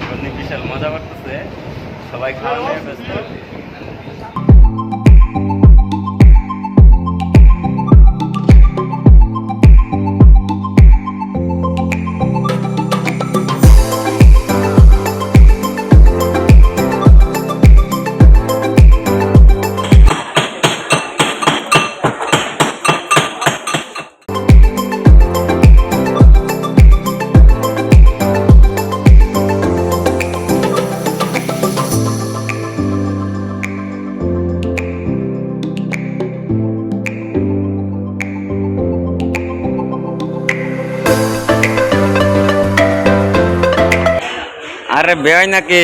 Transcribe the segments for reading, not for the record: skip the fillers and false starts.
আসলে বিশাল মজা করতেছে, সবাই খাওয়া নিয়ে ব্যস্ত। আরে বেয় নাকি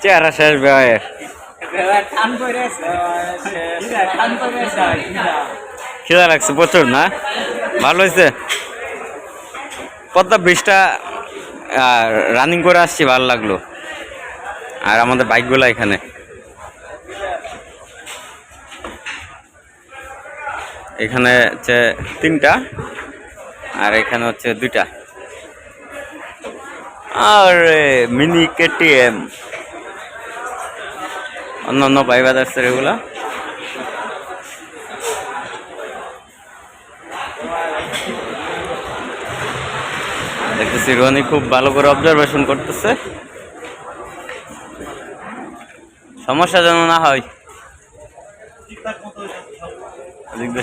চেহারা শেষ বেয়ের খিদা লাগছে প্রচুর না? ভালো হয়েছে। পদ্মা ব্রিজটা রানিং করে আসছি, ভালো লাগলো। আর আমাদের বাইকগুলো এখানে এখানে হচ্ছে 3টা আর এখানে হচ্ছে 2টা। আর মিনি কেটিএম অন্যান্য বাইক বাজার এগুলা দেখতেছি। রনি খুব ভালো করে অবজারভেশন করতেছে, সমস্যা যেন না হয়।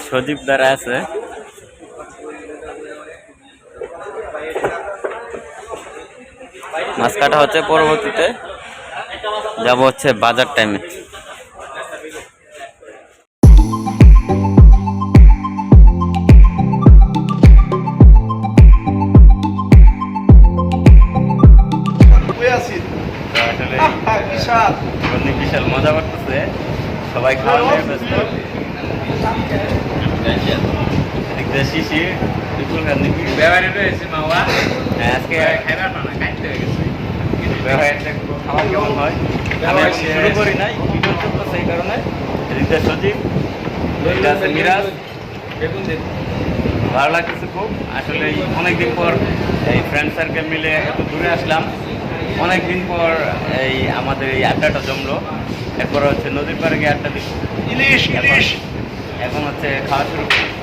সজীব দ্বারা আছে, মাছ কাটা হচ্ছে। পরবর্তীতে যাব হচ্ছে বাজার টাইমে। আসলে বিশাল মজা করতেছে, সবাই খাওয়া নিয়ে ব্যস্ত। শিশির আজকে খাওয়া কেমন হয় আমি শুরু করি নাই, ভিডিও চলতেছে এই কারণে। এদিকে সজীব, এটা আছে মিরাজ। ভালো লাগতেছে খুব। আসলে অনেকদিন পর এই ফ্রেন্ড সার্কেল মিলে এত দূরে আসলাম, অনেকদিন পর এই আমাদের এই আড্ডাটা জমলো। এরপর হচ্ছে নদীর পাড়ে গিয়ে আড্ডা দিব। এখন হচ্ছে খাওয়া শুরু করি।